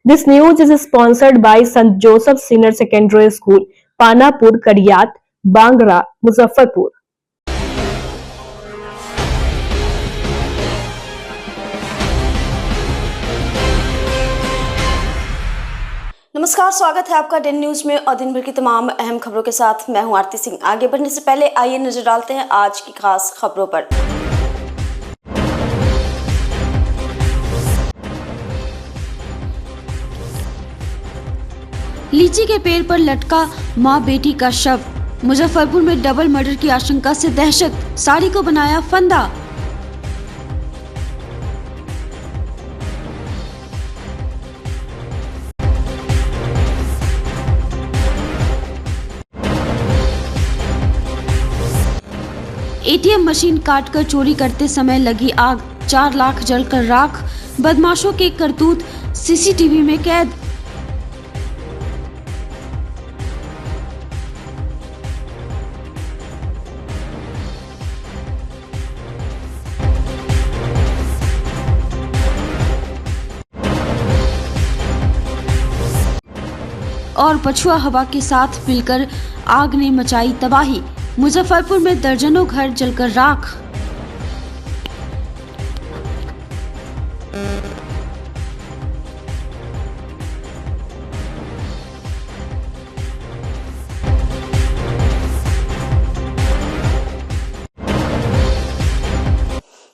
This news is sponsored by St. Joseph Senior Secondary School, Panapur, Kadiyat, Bangra, Muzaffarpur. नमस्कार, स्वागत है आपका Dane news में और दिन भर की तमाम अहम खबरों के साथ मैं हूं आरती सिंह। आगे बढ़ने से पहले आइए नजर डालते हैं आज की खास खबरों पर। लीची के पेड़ पर लटका मां बेटी का शव। मुजफ्फरपुर में डबल मर्डर की आशंका से दहशत, साड़ी को बनाया फंदा। एटीएम मशीन काटकर चोरी करते समय लगी आग, 4 लाख जलकर राख। बदमाशों के करतूत सीसीटीवी में कैद। और पछुआ हवा के साथ मिलकर आग ने मचाई तबाही। मुजफ्फरपुर में दर्जनों घर जलकर राख।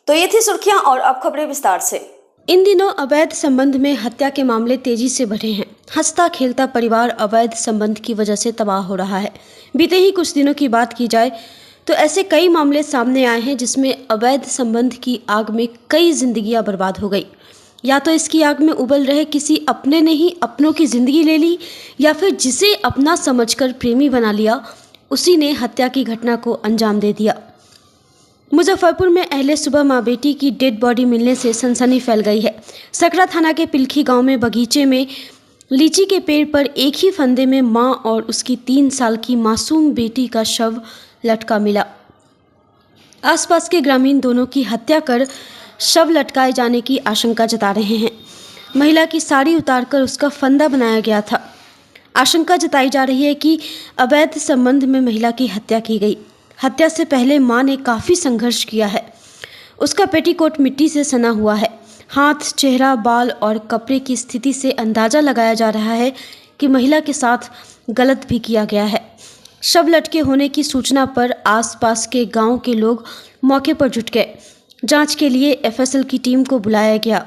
तो ये थी सुर्खियां और अब खबरें विस्तार से। इन दिनों अवैध संबंध में हत्या के मामले तेजी से बढ़े हैं। हंसता खेलता परिवार अवैध संबंध की वजह से तबाह हो रहा है। बीते ही कुछ दिनों की बात की जाए तो ऐसे कई मामले सामने आए हैं जिसमें अवैध संबंध की आग में कई जिंदगियां बर्बाद हो गई। या तो इसकी आग में उबल रहे किसी अपने ने ही अपनों की जिंदगी ले ली, या फिर जिसे अपना समझकर प्रेमी बना लिया उसी ने हत्या की घटना को अंजाम दे दिया। मुजफ्फरपुर में अहले सुबह मां बेटी की डेड बॉडी मिलने से सनसनी फैल गई है। सकरा थाना के पिलखी गांव में बगीचे में लीची के पेड़ पर एक ही फंदे में मां और उसकी 3 साल की मासूम बेटी का शव लटका मिला। आसपास के ग्रामीण दोनों की हत्या कर शव लटकाए जाने की आशंका जता रहे हैं। महिला की साड़ी उतारकर उसका फंदा बनाया गया था। आशंका जताई जा रही है कि अवैध संबंध में महिला की हत्या की गई। हत्या से पहले मां ने काफ़ी संघर्ष किया है। उसका पेटीकोट मिट्टी से सना हुआ है। हाथ, चेहरा, बाल और कपड़े की स्थिति से अंदाज़ा लगाया जा रहा है कि महिला के साथ गलत भी किया गया है। शव लटके होने की सूचना पर आसपास के गांव के लोग मौके पर जुट गए। जांच के लिए एफएसएल की टीम को बुलाया गया।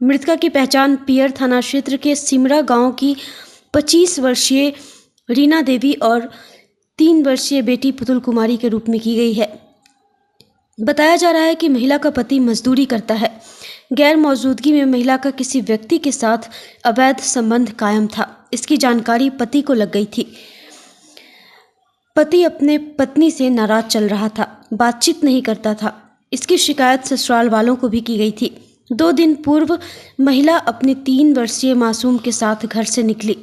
मृतका की पहचान पियर थाना क्षेत्र के सिमरा गांव की 25 वर्षीय रीना देवी और 3 वर्षीय बेटी पुतुल कुमारी के रूप में की गई है। बताया जा रहा है कि महिला का पति मजदूरी करता है। गैर मौजूदगी में महिला का किसी व्यक्ति के साथ अवैध संबंध कायम था। इसकी जानकारी पति को लग गई थी। पति अपने पत्नी से नाराज चल रहा था, बातचीत नहीं करता था। इसकी शिकायत ससुराल वालों को भी की गई थी। 2 दिन पूर्व महिला अपनी 3 वर्षीय मासूम के साथ घर से निकली,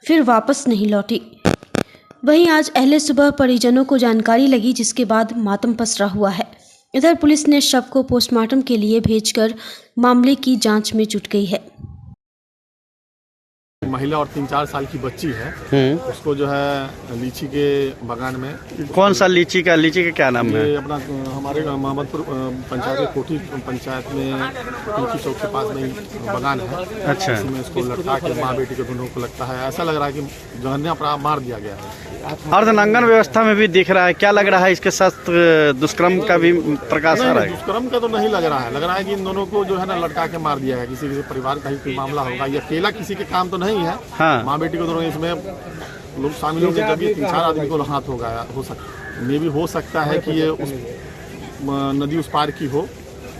फिर वापस नहीं लौटी। वहीं आज अहले सुबह परिजनों को जानकारी लगी, जिसके बाद मातम पसरा हुआ है। इधर पुलिस ने शव को पोस्टमार्टम के लिए भेजकर मामले की जांच में जुट गई है। महिला और 3-4 साल की बच्ची है। उसको जो है लीची के बागान में। कौन सा लीची का क्या नाम है? ये अपना हमारे मोहम्मदपुर पंचायत के कोठी पंचायत में पिलखी चौक के पास में बागान है। अच्छा। इसमें इसको लटका के माँ बेटी के दोनों को लगता है, ऐसा लग रहा है कि जहन्नम पर मार दिया गया है। अर्धनंगन व्यवस्था में भी दिख रहा है। क्या लग रहा है इसके साथ दुष्कर्म का भी प्रकाश आ रहा है? दुष्कर्म का तो नहीं लग रहा है। लग रहा है कि इन दोनों को जो है ना लटका के मार दिया है। किसी परिवार का ही कोई मामला होगा। ये अकेला किसी के काम तो नहीं है। हाँ। माँ बेटी को दोनों इसमें लोग शामिल होंगे जब ये 3-4 आदमी को हाथ हो गया हो सकता है कि ये उस नदी उस पार की हो।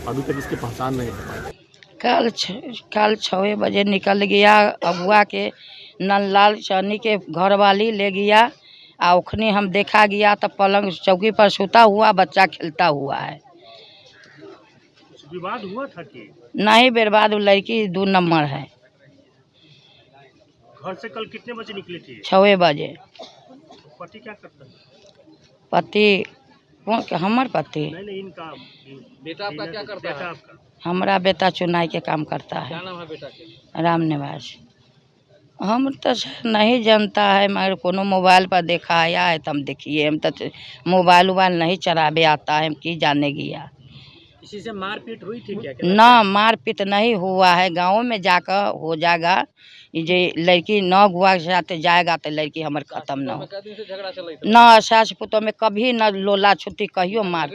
अभी तक इसकी पहचान नहीं हो पाई। कल 6 बजे निकल गया। अबुआ के नंदलाल चौनी के घर वाली ले गया। ओखनी हम देखा गया तो पलंग चौकी पर सोता हुआ बच्चा खेलता हुआ है। विवाद हुआ था कि नहीं, बर्बाद लड़की 2 नंबर है। घर से कल कितने बजे निकली थी? 6 बजे। पति क्या करता है? पति कौन? हमार पति नहीं, इनका बेटा आपका क्या करता है? आपका हमारा बेटा चुनाई के काम करता है। क्या नाम है बेटा के? राम निवास। हम तो नहीं जानता है, मगर कोनो मोबाइल पर देखा आया है तो हम देखिए। हम तो मोबाइल उबाइल नहीं चलावे आता है, हम की जाने गया। किसी से मारपीट हुई थी क्या? ना, मारपीट नहीं हुआ है। गाँव में जाकर हो जाएगा। ये जे लड़की न गुआ के साथ जाएगा तो लड़की हमार खत्म न हो। न सास पुतों में कभी न लोला छुट्टी कहियो मार।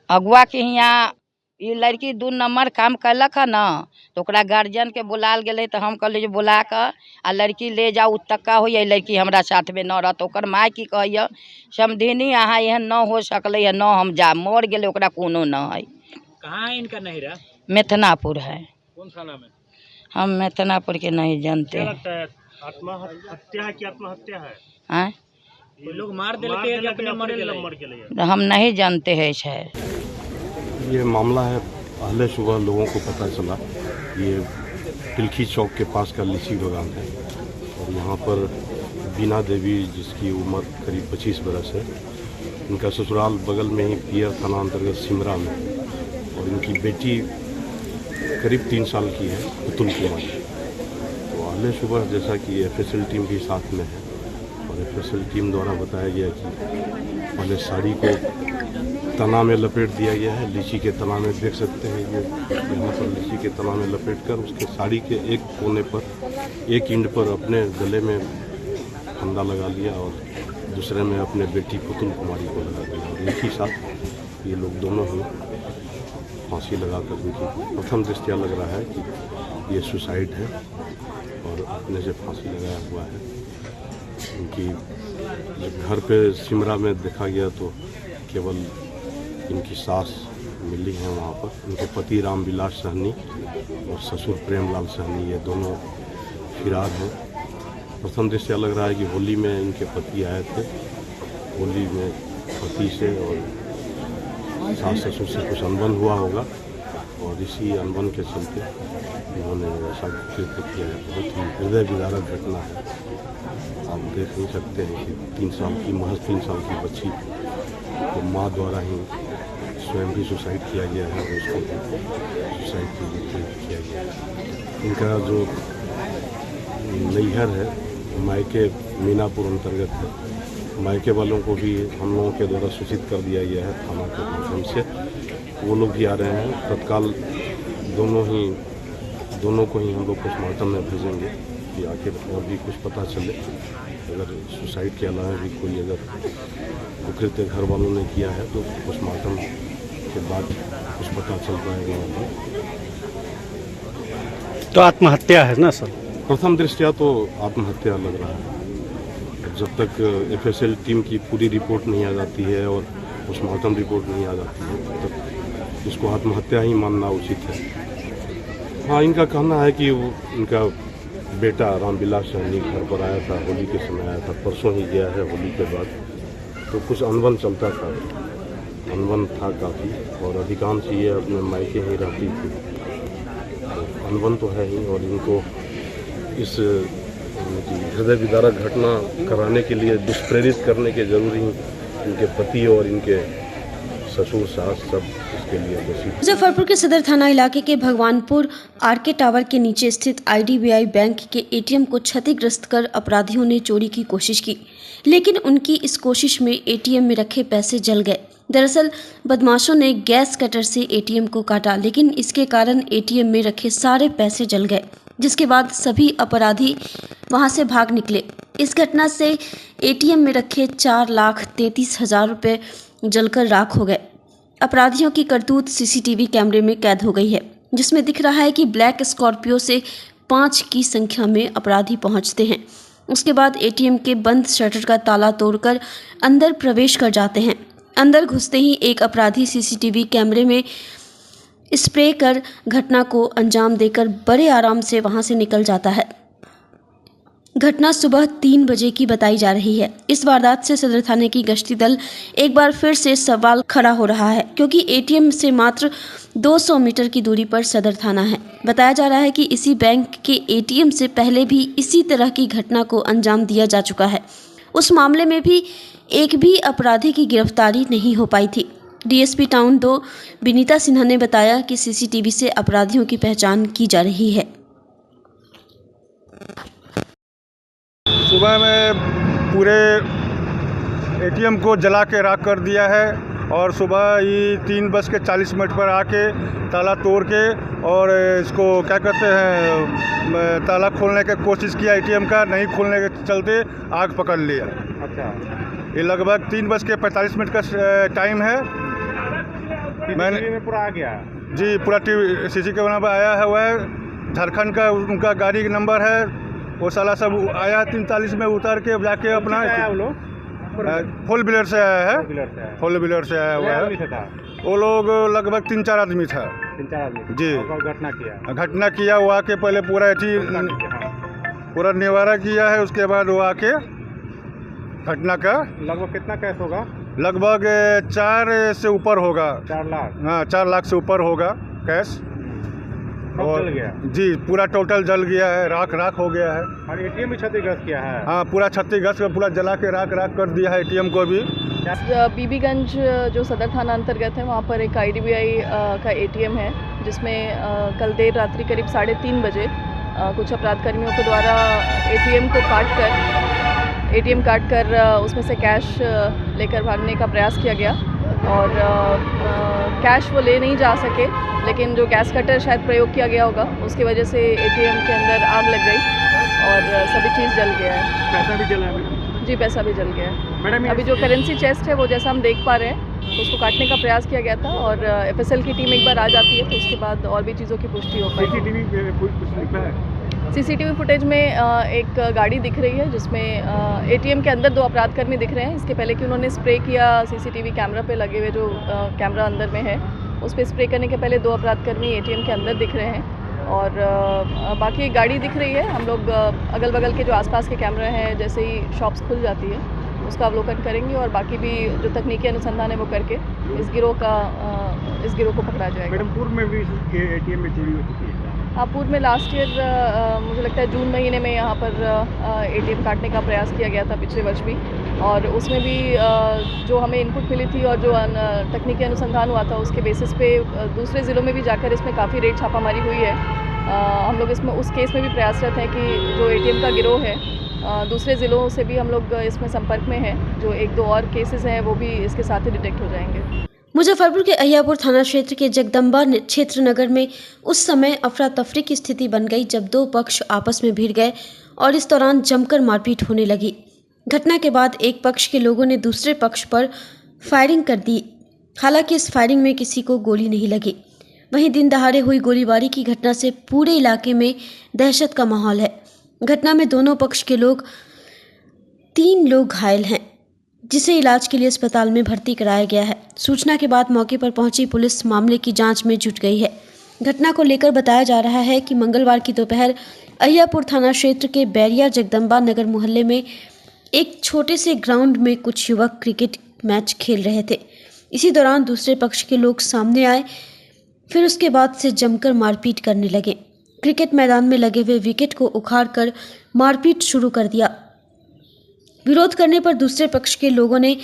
अगुआ के यहाँ ये लड़की 2 नंबर काम कैलक है न, तो ओकरा गार्जियन के बुलाल गेले तो हम कहले जे बुला कर आ लड़की ले जाओ उतक्का हो, लड़की हमरा साथ में न रहत। ओकर माय की कहिए समधिनी अहाँ एहन न हो सकले है, न हम जा मर गेले, ओकरा कोनो न है। कहाँ है इनका नहिरा? मेथनापुर है। कौन थाना में? हम मेथनापुर के नहीं जानते क्या हैं। लगता है आत्महत्या है कि आत्महत्या है? आँय? ये लोग मार देते हैं कि अपने मर के लिए हम नहीं जानते हैं इसे। ये मामला है, पहले सुबह लोगों को पता चला। ये तिलखी चौक के पास का लीची बागान है और यहाँ पर बीना देवी, जिसकी उम्र करीब 25 बरस है, इनका ससुराल बगल में ही पियर थाना अंतर्गत सिमरा में, और इनकी बेटी करीब 3 साल की है, पुतुल कुमारी। तो पहले सुबह जैसा कि एफएसएल टीम भी साथ में है और एफएसएल टीम द्वारा बताया गया कि पहले साड़ी को तना में लपेट दिया गया है। लीची के तना में देख सकते हैं, ये यहाँ पर लीची के तना में लपेट कर उसके साड़ी के एक कोने पर, एक इंड पर अपने गले में फंदा लगा लिया और दूसरे में अपने बेटी पुतुल कुमारी को लगा दिया। और एक ही साथ ये लोग दोनों ही फांसी लगाकर उनकी प्रथम दृष्टया लग रहा है कि ये सुसाइड है और अपने से फांसी लगाया हुआ है। उनकी जब घर पे सिमरा में देखा गया तो केवल इनकी सास मिली हैं वहाँ पर। उनके पति रामविलास सहनी और ससुर प्रेमलाल सहनी, ये दोनों फिरार हैं। प्रथम दृष्टया लग रहा है कि होली में इनके पति आए थे, होली में पति से और सास ससुर से कुछ अनबन हुआ होगा और इसी अनबन के चलते इन्होंने ऐसा कृत्य किया है। बहुत ही हृदय विदारक घटना है। आप देख नहीं सकते हैं कि 3 साल की, महज 3 साल की बच्ची तो माँ द्वारा ही स्वयं भी सुसाइड किया गया है और उसको सुसाइड के लिए प्रेरित किया गया है। इनका जो नैहर है मायके मीनापुर अंतर्गत है। मायके वालों को भी हम लोगों के द्वारा सूचित कर दिया गया है थाना के माध्यम से। वो लोग भी आ रहे हैं तत्काल। दोनों को ही हम लोग पोस्टमार्टम में भेजेंगे कि आखिर और भी कुछ पता चले। अगर सुसाइड के अलावा भी कोई अगर कुकृत्य घर वालों ने किया है तो पोस्टमार्टम के बाद कुछ पता चल पाएगा। तो आत्महत्या है ना सर? प्रथम दृष्टया तो आत्महत्या लग रहा है। जब तक एफएसएल टीम की पूरी रिपोर्ट नहीं आ जाती है और पोस्टमार्टम रिपोर्ट नहीं आ जाती है तब तक इसको आत्महत्या ही मानना उचित है। हाँ, इनका कहना है कि वो इनका बेटा रामविलास सहनी घर पर आया था, होली के समय आया था, परसों ही गया है होली के बाद। तो कुछ अनबन चलता था, अनबन था काफ़ी और अधिकांश ये अपने मायके ही रहती थी। तो अनबन तो है ही और इनको इस हृदय विदारक घटना कराने के लिए दुष्प्रेरित करने के जरूरी इनके पति और इनके ससुर सास सब इसके लिए दोषी। मुजफ्फरपुर के सदर थाना इलाके के भगवानपुर आरके टावर के नीचे स्थित आईडीबीआई बैंक के एटीएम को क्षतिग्रस्त कर अपराधियों ने चोरी की कोशिश की, लेकिन उनकी इस कोशिश में एटीएम में रखे पैसे जल गए। दरअसल बदमाशों ने गैस कटर से एटीएम को काटा, लेकिन इसके कारण एटीएम में रखे सारे पैसे जल गए, जिसके बाद सभी अपराधी वहां से भाग निकले। इस घटना से एटीएम में रखे 4,33,000 रुपये जलकर राख हो गए। अपराधियों की करतूत सीसीटीवी कैमरे में कैद हो गई है, जिसमें दिख रहा है कि ब्लैक स्कॉर्पियो से 5 की संख्या में अपराधी पहुंचते हैं। उसके बाद एटीएम के बंद शटर का ताला तोड़कर अंदर प्रवेश कर जाते हैं। अंदर घुसते ही एक अपराधी सीसीटीवी कैमरे में स्प्रे कर घटना को अंजाम देकर बड़े आराम से वहां से निकल जाता है। घटना सुबह 3 बजे की बताई जा रही है। इस वारदात से सदर थाने की गश्ती दल एक बार फिर से सवाल खड़ा हो रहा है, क्योंकि एटीएम से मात्र 200 मीटर की दूरी पर सदर थाना है। बताया जा रहा है कि इसी बैंक के एटीएम से पहले भी इसी तरह की घटना को अंजाम दिया जा चुका है। उस मामले में भी एक भी अपराधी की गिरफ्तारी नहीं हो पाई थी। डीएसपी टाउन 2 विनीता सिन्हा ने बताया कि सीसीटीवी से अपराधियों की पहचान की जा रही है। सुबह में पूरे एटीएम को जला के राख कर दिया है और सुबह ही 3:40 पर आके ताला तोड़ के और इसको क्या कहते हैं ताला खोलने की कोशिश किया एटीएम का, नहीं खोलने के चलते आग पकड़ लिया। अच्छा, ये लगभग 3:45 का टाइम है। मैंने में पूरा आ गया जी, पूरा टीवी सीसी कैमरा पर आया है। वह झारखंड का उनका गाड़ी का नंबर है, वो साला सब आया 43 में उतर के जाके अपना फोर व्हीलर से आया है, फोर व्हीलर से आया हुआ है। वो लोग लगभग 3-4 आदमी था। 3-4 आदमी जी, घटना किया। वो आके पहले पूरा निवारा किया है, उसके बाद वो आके घटना का लगभग कितना कैश होगा? लगभग 4 से ऊपर होगा। 4 लाख? हाँ, 4 लाख से ऊपर होगा कैश। और जल गया? जी, पूरा टोटल जल गया है, राख हो गया है। और एटीएम भी क्षतिग्रस्त किया है? हाँ, पूरा क्षतिग्रस्त पूरा जला के राख कर दिया है एटीएम को भी। बीबीगंज जो सदर थाना अंतर्गत है, वहाँ पर एक IDBI का एटीएम है, जिसमें कल देर रात्रि करीब 3:30 बजे कुछ अपराध कर्मियों के द्वारा एटीएम काट कर उसमें से कैश लेकर भागने का प्रयास किया गया और कैश वो ले नहीं जा सके, लेकिन जो गैस कटर शायद प्रयोग किया गया होगा, उसकी वजह से एटीएम के अंदर आग लग गई और सभी चीज़ जल गया है। पैसा भी जला है? जी, पैसा भी जल गया है। मैडम, अभी जो करेंसी चेस्ट है वो जैसा हम देख पा रहे हैं, उसको काटने का प्रयास किया गया था और FSL की टीम एक बार आ जाती है तो उसके बाद और भी चीज़ों की पुष्टि हो पाएगी। CCTV फुटेज में एक गाड़ी दिख रही है, जिसमें ATM के अंदर 2 अपराधकर्मी दिख रहे हैं। इसके पहले कि उन्होंने स्प्रे किया CCTV कैमरा पे लगे हुए जो कैमरा अंदर में है, उस पर स्प्रे करने के पहले 2 अपराधकर्मी ATM के अंदर दिख रहे हैं और बाकी एक गाड़ी दिख रही है। हम लोग अगल बगल के जो आसपास के कैमरे हैं, जैसे ही शॉप्स खुल जाती है उसका अवलोकन करेंगे और बाकी भी जो तकनीकी अनुसंधान है वो करके इस गिरोह को पकड़ा जाएगा। मैडम, पूर्व में भी ATM में चोरी हो चुकी है? हाँ, पूर्व में लास्ट ईयर मुझे लगता है जून महीने में यहाँ पर ATM काटने का प्रयास किया गया था, पिछले वर्ष भी, और उसमें भी जो हमें इनपुट मिली थी और जो तकनीकी अनुसंधान हुआ था उसके बेसिस पे दूसरे ज़िलों में भी जाकर इसमें काफ़ी रेड छापामारी हुई है। हम लोग इसमें उस केस में भी प्रयासरत हैं कि जो ATM का गिरोह है दूसरे ज़िलों से भी हम लोग इसमें संपर्क में हैं, जो 1-2 और केसेस हैं वो भी इसके साथ ही डिटेक्ट हो जाएंगे। मुजफ्फरपुर के अहियापुर थाना क्षेत्र के जगदम्बा क्षेत्र नगर में उस समय अफरा तफरी की स्थिति बन गई जब 2 पक्ष आपस में भिड़ गए और इस दौरान जमकर मारपीट होने लगी। घटना के बाद एक पक्ष के लोगों ने दूसरे पक्ष पर फायरिंग कर दी। हालांकि इस फायरिंग में किसी को गोली नहीं लगी। वहीं दिन दहाड़े हुई गोलीबारी की घटना से पूरे इलाके में दहशत का माहौल है। घटना में दोनों पक्ष के 3 लोग घायल हैं, जिसे इलाज के लिए अस्पताल में भर्ती कराया गया है। सूचना के बाद मौके पर पहुंची पुलिस मामले की जांच में जुट गई है। घटना को लेकर बताया जा रहा है कि मंगलवार की दोपहर अहियापुर थाना क्षेत्र के बैरिया जगदम्बा नगर मोहल्ले में एक छोटे से ग्राउंड में कुछ युवक क्रिकेट मैच खेल रहे थे। इसी दौरान दूसरे पक्ष के लोग सामने आए, फिर उसके बाद से जमकर मारपीट करने लगे। क्रिकेट मैदान में लगे हुए विकेट को उखाड़कर मारपीट शुरू कर दिया। विरोध करने पर दूसरे पक्ष के लोगों ने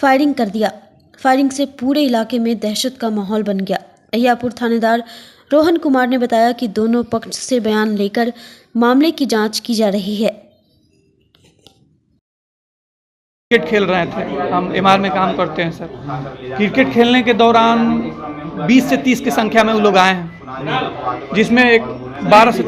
फायरिंग कर दिया। फायरिंग से पूरे इलाके में दहशत का माहौल बन गया। अहियापुर थानेदार रोहन कुमार ने बताया कि दोनों पक्ष से बयान लेकर मामले की जांच की जा रही है। क्रिकेट खेल रहे थे, हम MR में काम करते हैं सर। क्रिकेट खेलने के दौरान 20 से 30 की संख्या में वो लोग आए हैं, जिसमें एक 12 से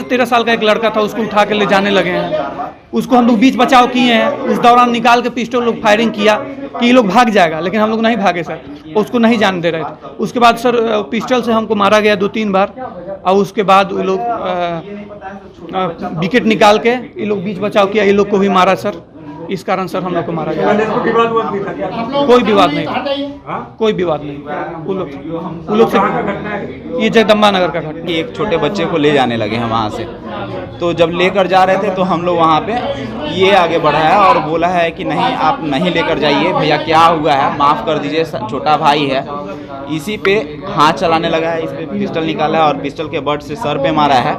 13 साल का एक लड़का था, उसको उठा के ले जाने लगे हैं। उसको हम लोग बीच बचाव किए हैं। उस दौरान निकाल के पिस्टल लोग फायरिंग किया कि ये लोग भाग जाएगा, लेकिन हम लोग नहीं भागे सर, उसको नहीं जाने दे रहे थे। उसके बाद सर पिस्टल से हमको मारा गया 2-3 बार और उसके बाद वो लोग विकेट निकाल के ये लोग बीच बचाव किया, ये लोग को भी मारा सर। इस कारण सर हम लोग को मारा गया। कोई विवाद नहीं, कोई विवाद नहीं। वो लोग से ये जगदम्बा नगर का घटना। एक छोटे बच्चे को ले जाने लगे हैं वहाँ से, तो जब लेकर जा रहे थे तो हम लोग वहाँ पे ये आगे बढ़ाया और बोला है कि नहीं, आप नहीं लेकर जाइए भैया, क्या हुआ है, माफ़ कर दीजिए, छोटा भाई है। इसी पे हाथ चलाने लगा है, इस पे पिस्टल निकाला है और पिस्टल के बट से सर पे मारा है,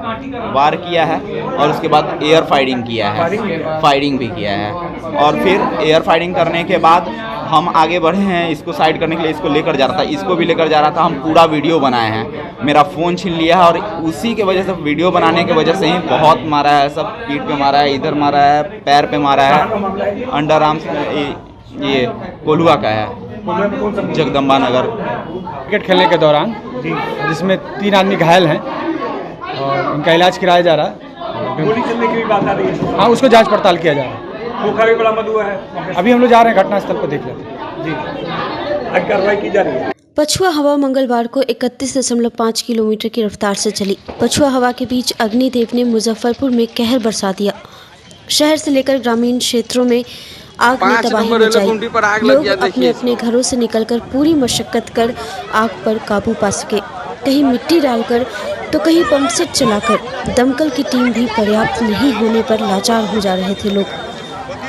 वार किया है और उसके बाद एयर फायरिंग किया है, फायरिंग भी किया है। और फिर एयर फायरिंग करने के बाद हम आगे बढ़े हैं इसको साइड करने के लिए, इसको लेकर जा रहा था, इसको भी लेकर जा रहा था। हम पूरा वीडियो बनाए हैं, मेरा फ़ोन छीन लिया है और उसी के वजह से, वीडियो बनाने की वजह से ही बहुत मारा है। सब पीठ पे मारा है, इधर मारा है, पैर पे मारा है, अंडर आर्म्स ये कोलुआ का है, जगदम्बा नगर। क्रिकेट खेलने के दौरान जिसमें 3 आदमी घायल हैं और उनका इलाज कराया जा रहा है। गोली चलने की भी बात आ रही है। हाँ, उसको जांच पड़ताल किया जा रहा है। खोखा भी बरामद हुआ है। अभी हम लोग जा रहे हैं घटनास्थल पर, देख लेते हैं। जी, आज कार्रवाई की जा रही है। पछुआ हवा मंगलवार को 31.5 किलोमीटर की रफ्तार से चली। पछुआ हवा के बीच अग्निदेव ने मुजफ्फरपुर में कहर बरसा दिया। शहर से लेकर ग्रामीण क्षेत्रों में आग ने तबाही मचाई। लोग अपने अपने घरों से निकलकर पूरी मशक्कत कर आग पर काबू पा सके। कहीं मिट्टी डालकर तो कहीं पंप सेट चलाकर। दमकल की टीम भी पर्याप्त नहीं होने पर लाचार हो जा रहे थे लोग।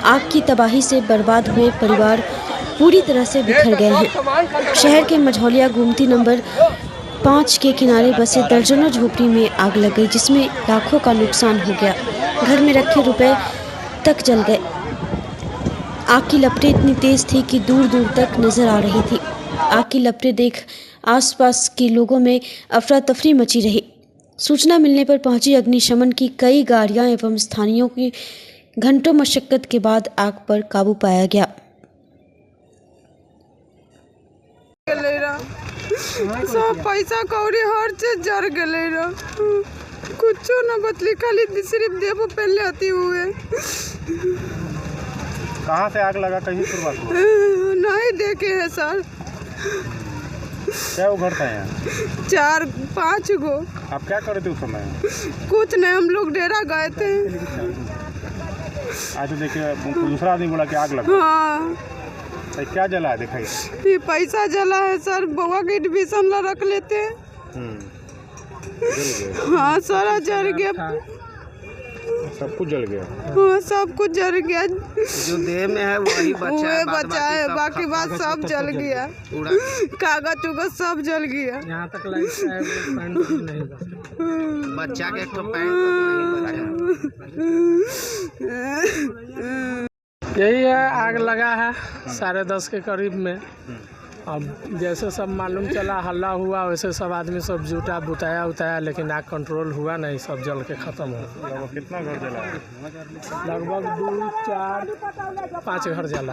आग की तबाही से बर्बाद हुए परिवार पूरी तरह से बिखर गए हैं। शहर के मझौलिया गोमती नंबर 5 के किनारे बसे दर्जनों झोपड़ी में आग लग गई, जिसमें लाखों का नुकसान हो गया। घर में रखे रुपए तक जल गए। आग की लपटें इतनी तेज थी कि दूर दूर तक नजर आ रही थी। आग की लपटें देख आसपास के लोगों में अफरा तफरी मची रही। सूचना मिलने पर पहुंची अग्निशमन की कई गाड़ियां एवं स्थानीयों की घंटों मशक्कत के बाद आग पर काबू पाया गया। सब पैसा कौड़ी हर चीज जर गले कुछो न बचली, खाली सिर्फ देवो पहले आती हुए। कहाँ से आग लगा, कहीं शुरुआत हुआ? नहीं देखे है सर। क्या उघड़ था यहाँ? 4-5 गो। आप क्या कर रहे थे उस समय? कुछ नहीं, हम लोग डेरा गए थे। आज तो देखिए दूसरा आदमी बोला कि आग लगा। हाँ, तो क्या जला है दिखाइए? ये पैसा जला है सर, बउआ के एडमिशन ला रख लेते। हाँ, सारा जल गया, सब कुछ जल गया। हाँ, सब कुछ जल गया। जो देह में है वही बचा है, बाकी बात सब जल गया। कागज उगज सब जल गया। यहाँ तक नहीं बच्चा के एक तो पैंट नहीं बचा। यही है, आग लगा है 10:30 के करीब में। अब जैसे सब मालूम चला, हल्ला हुआ, वैसे सब आदमी सब जुटा बुताया, लेकिन आग कंट्रोल हुआ नहीं, सब जल के ख़त्म हो गया। कितना घर जला है? लगभग 2, 4, 5 घर जला।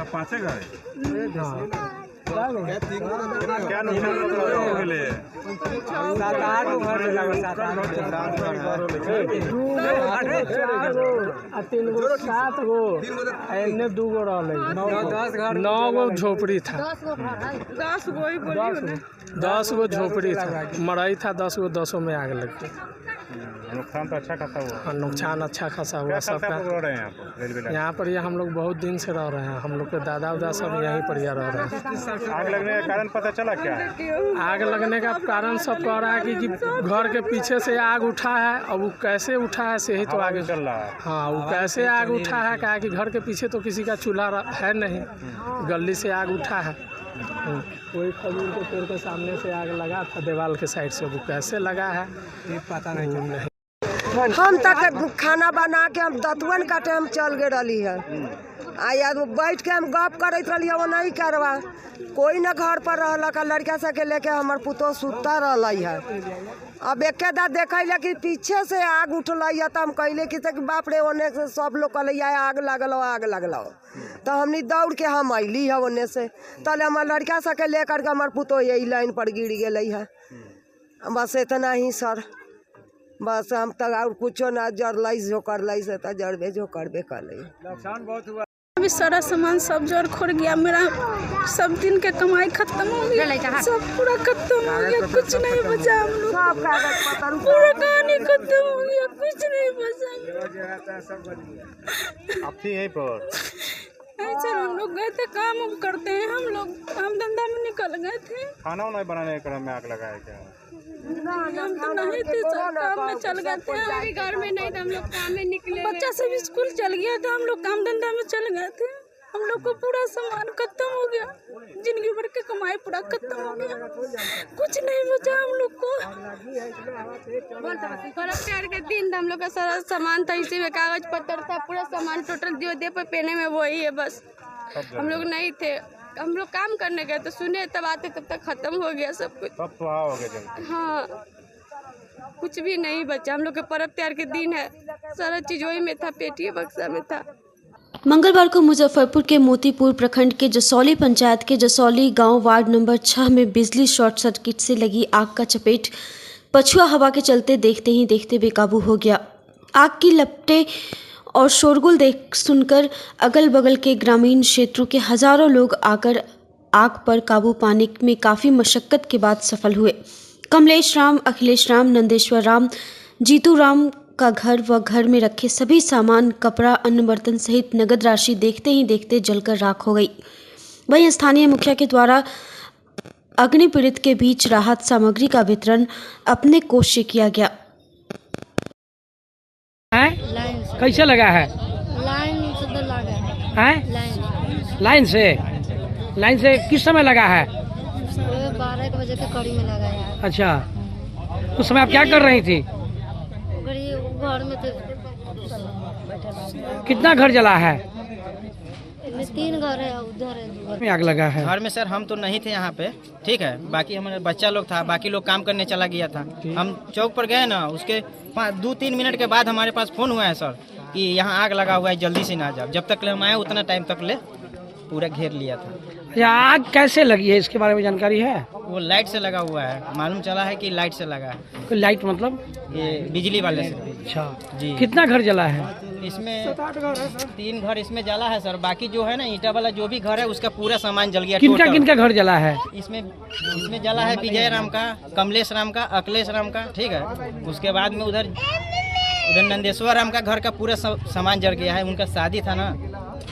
5 घर? हाँ, क्या नुकसान हो गए? 7-8 घर जला। 3 गो 7 गो, एने 2 गो रहा, 9 गो झोपड़ी था। 10 गो झोपड़ी था, मरई था 10 गो, 10 में आग लग गई। नुकसान तो अच्छा खासा हुआ। नुकसान अच्छा खासा हुआ सबका। यहाँ पर ये हम लोग बहुत दिन से रह रहे हैं, हम लोग के दादा उदा सब यहीं पर रह रहे हैं। आग लगने का कारण पता चला क्या है? आग लगने का कारण सब कह रहा है कि घर के पीछे से आग उठा है। अब वो कैसे उठा है सही तो आगे चल रहा है। हाँ, वो कैसे आग उठा है, कहा कि घर के पीछे तो किसी का चूल्हा है नहीं, गली से आग उठा है। कोई खजूर के पेड़ के सामने से आग लगा था, दीवार के साइड से। वो कैसे लगा है ये पता नहीं। हम तक खाना बना के हम दतवन काटे हम चल गए रही है। आया बैठ के हम गप करते रही, वो नहीं करवा। कोई न घर पर रहलक, लड़का सबके लेके हमार पुतो सुता रही है। अब एके दा देखल कि पीछे से आग उठल है, तो हम कहले कि बाप रे, ओने से सब लोग कहल आग लगल। तो हमनी दौड़ के हम अली है ओने से। तले हमार लड़का सबके लेकर के हमार पुतो यही लाइन पर गिर गई है। बस इतना ही सर, बस हम तक और कुछो ना जरल जो करल से तो जरबे जो करबे कर। नुकसान बहुत हुआ। अभी सारा सामान सब जड़ खोर गया, मेरा सब दिन के कमाई खत्म हो गया, सब पूरा खत्म हो गया, कुछ नहीं बचा। हम लोग पूरा कहानी खत्म हो गया, कुछ नहीं बचा। आप थी यहीं पर? सर, हम लोग गए थे, काम करते हैं हम लोग, काम धंधा में निकल गए थे। खाना वाना बनाने के क्रम में आग लगाया क्या? हम तो नहीं थे सर, काम में चल गए थे। घर में नहीं था, हम लोग काम में निकले। बच्चा सब स्कूल चल गया था, हम लोग काम धंधा में चल गए थे। हम लोग को पूरा सामान खत्म हो गया, जिंदगी भर के कमाई पूरा खत्म हो गया, कुछ नहीं बचा हम लोग को। पर्व त्योहार के दिन हम लोग का सारा सामान था, इसी में कागज पत्तर था, पूरा सामान टोटल जो दे पे पहने में वही है बस। हम लोग नहीं थे, हम लोग काम करने गए तो सुने तब आते तब तक खत्म हो गया सब कुछ। सब तो हो गया। हाँ, कुछ भी नहीं बचा। हम लोग के पर्व त्योहार के दिन है, सारा चीज वही में था, पेटी बक्सा में था। मंगलवार को मुजफ्फरपुर के मोतीपुर प्रखंड के जसौली पंचायत के जसौली गांव वार्ड नंबर 6 में बिजली शॉर्ट सर्किट से लगी आग का चपेट पछुआ हवा के चलते देखते ही देखते बेकाबू हो गया। आग की लपटें और शोरगुल देख सुनकर अगल बगल के ग्रामीण क्षेत्रों के हजारों लोग आकर आग पर काबू पाने में काफ़ी मशक्कत के बाद सफल हुए। कमलेश राम, अखिलेश राम, नंदेश्वर राम, जीतू राम का घर व घर में रखे सभी सामान, कपड़ा, अन्न बर्तन सहित नगद राशि देखते ही देखते जलकर राख हो गई। वहीं स्थानीय मुखिया के द्वारा अग्नि पीड़ित के बीच राहत सामग्री का वितरण अपने कोष से किया गया। कैसे लगा है? लाइन से तो लगा है। लाइन से किस समय लगा है? 12 बजे के कड़ी में लगा है। अच्छा, उस समय आप क्या कर रही थी? घर में थे। कितना घर जला है? 3 घर है, उधर है 2 घर। आग लगा है घर में सर, हम तो नहीं थे यहाँ पे, ठीक है, बाकी हमारे बच्चा लोग था, बाकी लोग काम करने चला गया था। हम चौक पर गए ना, उसके 2-3 मिनट के बाद हमारे पास फोन हुआ है सर कि यहाँ आग लगा हुआ है, जल्दी से ना जाओ। जब तक ले हम आए उतना टाइम तक ले पूरा घेर लिया था। आग कैसे लगी है, इसके बारे में जानकारी है? वो लाइट से लगा हुआ है, मालूम चला है कि लाइट से लगा है। लाइट मतलब? ये बिजली वाले से। अच्छा जी। कितना घर जला है? इसमें 3 घर इसमें जला है सर, बाकी जो है ना ईंटा वाला जो भी घर है उसका पूरा सामान जल गया। किनका घर जला है? इसमें जला है विजय राम का, कमलेश राम का, अखिलेश राम का, ठीक है। उसके बाद में उधर नंदेश्वर राम का घर का पूरा सामान जल गया है। उनका शादी था ना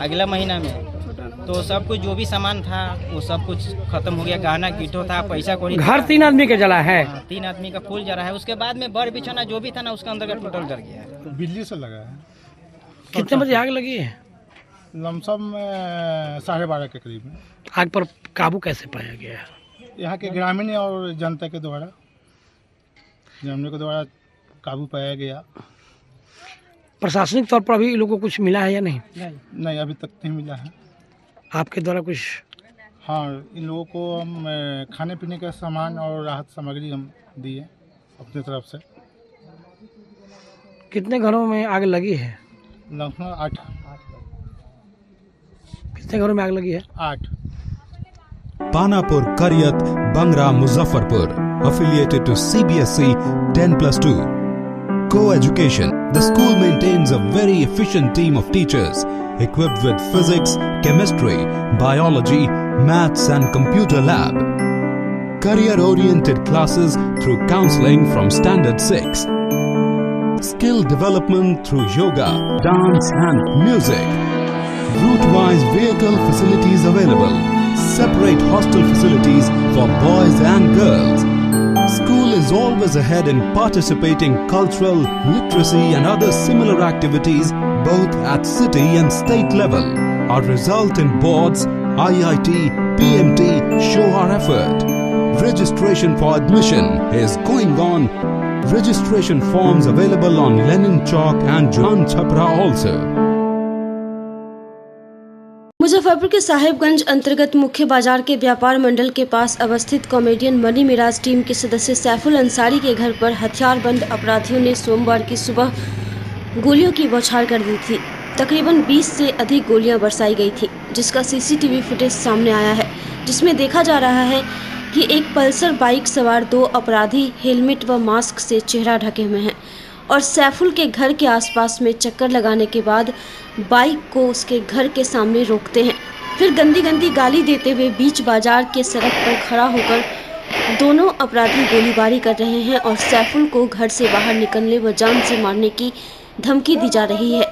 अगला महीना में, तो सब कुछ जो भी सामान था वो सब कुछ खत्म हो गया। गहना गिट्टो था, पैसा कोई। घर 3 आदमी का जला है? 3 आदमी का फुल जला है। उसके बाद में बर बिछाना जो भी था ना उसका अंदर का टोटल जल गया है। तो बिजली से लगा है। कितने बजे आग लगी है? लमसम 12:30 के करीब में। आग पर काबू कैसे पाया गया है? यहाँ के ग्रामीण और जनता के द्वारा काबू पाया गया। प्रशासनिक तौर पर अभी लोगों को कुछ मिला है या नहीं? नहीं, अभी तक नहीं मिला है। आपके द्वारा कुछ? हाँ, इन लोगों को हम खाने पीने का सामान और राहत सामग्री हम दिए अपनी तरफ से। कितने घरों में आग लगी है? लगभग 8। कितने घरों में आग लगी है? 8। पानापुर, करियत, बंगरा, Muzaffarpur, affiliated to CBSE 10+2. Co-education. The school maintains a very efficient team of teachers equipped with physics, chemistry, biology, maths and computer lab. Career-oriented classes through counseling from Standard 6. Skill development through yoga, dance and music. Route-wise vehicle facilities available. Separate hostel facilities for boys and girls. School is always ahead in participating cultural, literacy and other similar activities both at city and state level. Our result in boards, IIT, PMT show our effort. Registration for admission is going on. Registration forms available on Lenin Chowk and John Chhapra also. Muzaffarpur के साहिबगंज अंतर्गत मुख्य बाजार के व्यापार मंडल के पास अवस्थित comedian money Miraj team के सदस्य सैफुल अंसारी के घर पर हथियारबंद अपराधियों ने सोमवार की सुबह गोलियों की बौछार कर दी थी। तकरीबन 20 से अधिक गोलियां बरसाई गई थी, जिसका सीसीटीवी फुटेज सामने आया है, जिसमें देखा जा रहा है कि एक पल्सर बाइक सवार 2 अपराधी हेलमेट व मास्क से चेहरा ढके हुए हैं और सैफुल के घर के आसपास में चक्कर लगाने के बाद बाइक को उसके घर के सामने रोकते हैं। फिर गंदी गंदी गाली देते हुए बीच बाजार के सड़क पर खड़ा होकर दोनों अपराधी गोलीबारी कर रहे हैं और सैफुल को घर से बाहर निकलने व जान से मारने की धमकी दी जा रही है।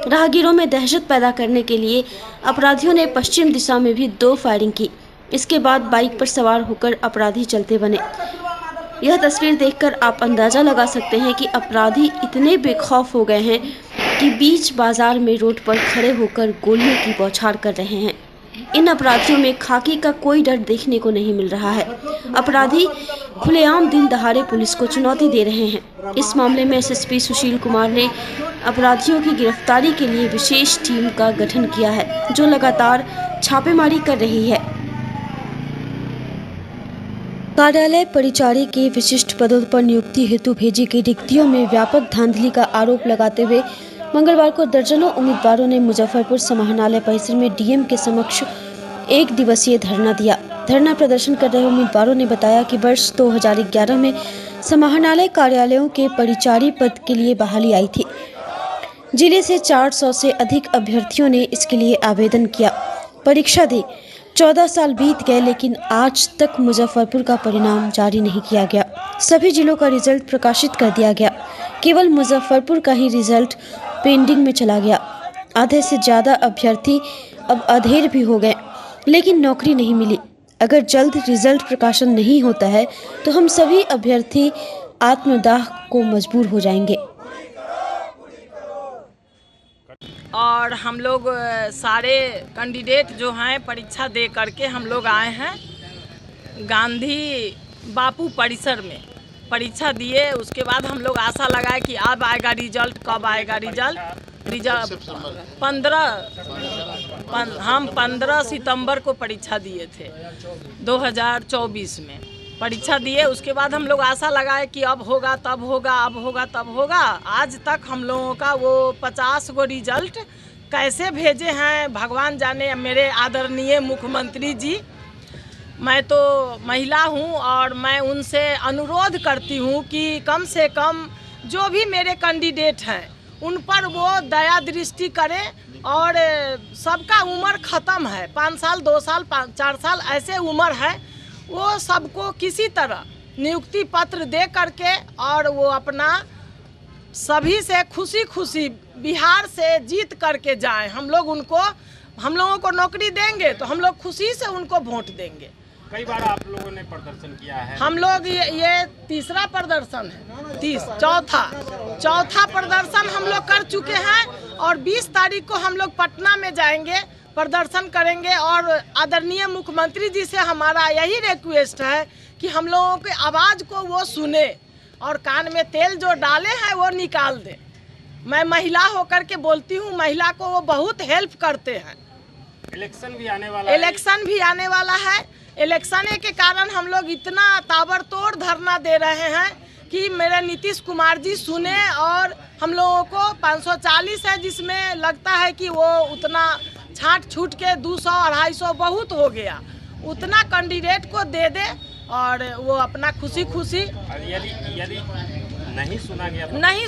राहगीरों में दहशत पैदा करने के लिए अपराधियों ने पश्चिम दिशा में भी 2 फायरिंग की। इसके बाद बाइक पर सवार होकर अपराधी चलते बने। यह तस्वीर देखकर आप अंदाज़ा लगा सकते हैं कि अपराधी इतने बेखौफ हो गए हैं कि बीच बाजार में रोड पर खड़े होकर गोलियों की बौछार कर रहे हैं। इन अपराधियों में खाकी का कोई डर देखने को नहीं मिल रहा है। अपराधी खुलेआम दिन दहाड़े पुलिस को चुनौती दे रहे हैं। इस मामले में एसएसपी सुशील कुमार ने अपराधियों की गिरफ्तारी के लिए विशेष टीम का गठन किया है, जो लगातार छापेमारी कर रही है। कार्यालय परिचारी के विशिष्ट पदों पर नियुक्ति हेतु भेजी गई रिक्तियों में व्यापक धांधली का आरोप लगाते हुए मंगलवार को दर्जनों उम्मीदवारों ने मुजफ्फरपुर समाहरणालय परिसर में डीएम के समक्ष 1 दिवसीय धरना दिया। धरना प्रदर्शन कर रहे उम्मीदवारों ने बताया कि वर्ष 2011 में समाहरणालय कार्यालयों के परिचारी पद के लिए बहाली आई थी। जिले से 400 से अधिक अभ्यर्थियों ने इसके लिए आवेदन किया, परीक्षा दी। 14 साल बीत गए, लेकिन आज तक मुजफ्फरपुर का परिणाम जारी नहीं किया गया। सभी जिलों का रिजल्ट प्रकाशित कर दिया गया, केवल मुजफ्फरपुर का ही रिजल्ट पेंडिंग में चला गया। आधे से ज़्यादा अभ्यर्थी अब अधेड़ भी हो गए, लेकिन नौकरी नहीं मिली। अगर जल्द रिजल्ट प्रकाशन नहीं होता है तो हम सभी अभ्यर्थी आत्मदाह को मजबूर हो जाएंगे। और हम लोग सारे कैंडिडेट जो हैं परीक्षा दे करके हम लोग आए हैं गांधी बापू परिसर में परीक्षा दिए। उसके बाद हम लोग आशा लगाए कि अब आएगा रिजल्ट। कब आएगा रिजल्ट? हम 15 सितंबर को परीक्षा दिए थे 2024 में परीक्षा दिए। उसके बाद हम लोग आशा लगाए कि अब होगा तब होगा, अब होगा तब होगा। आज तक हम लोगों का वो 50 गो रिजल्ट कैसे भेजे हैं भगवान जाने। मेरे आदरणीय मुख्यमंत्री जी, मैं तो महिला हूं और मैं उनसे अनुरोध करती हूं कि कम से कम जो भी मेरे कैंडिडेट हैं उन पर वो दया दृष्टि करें। और सबका उम्र ख़त्म है, 5 साल 2 साल 4 साल ऐसे उम्र है, वो सबको किसी तरह नियुक्ति पत्र दे करके और वो अपना सभी से खुशी खुशी बिहार से जीत करके जाएं। हम लोगों को नौकरी देंगे तो हम लोग खुशी से उनको वोट देंगे। कई बार आप लोगों ने प्रदर्शन किया है। हम लोग ये तीसरा प्रदर्शन है, चौथा प्रदर्शन हम लोग कर चुके हैं। और 20 तारीख को हम लोग पटना में जाएंगे, प्रदर्शन करेंगे। और आदरणीय मुख्यमंत्री जी से हमारा यही रिक्वेस्ट है कि हम लोगों के आवाज़ को वो सुने और कान में तेल जो डाले हैं वो निकाल दे। मैं महिला होकर के बोलती हूँ, महिला को वो बहुत हेल्प करते हैं। इलेक्शन भी आने वाला है। इलेक्शन के कारण हम लोग इतना ताबड़तोड़ धरना दे रहे हैं कि मेरे नीतीश कुमार जी सुने। और हम लोगों को 540 है, जिसमें लगता है कि वो उतना छाट छूट के 200-250 बहुत हो गया, उतना कैंडिडेट को दे दे और वो अपना खुशी खुशी। यदि नहीं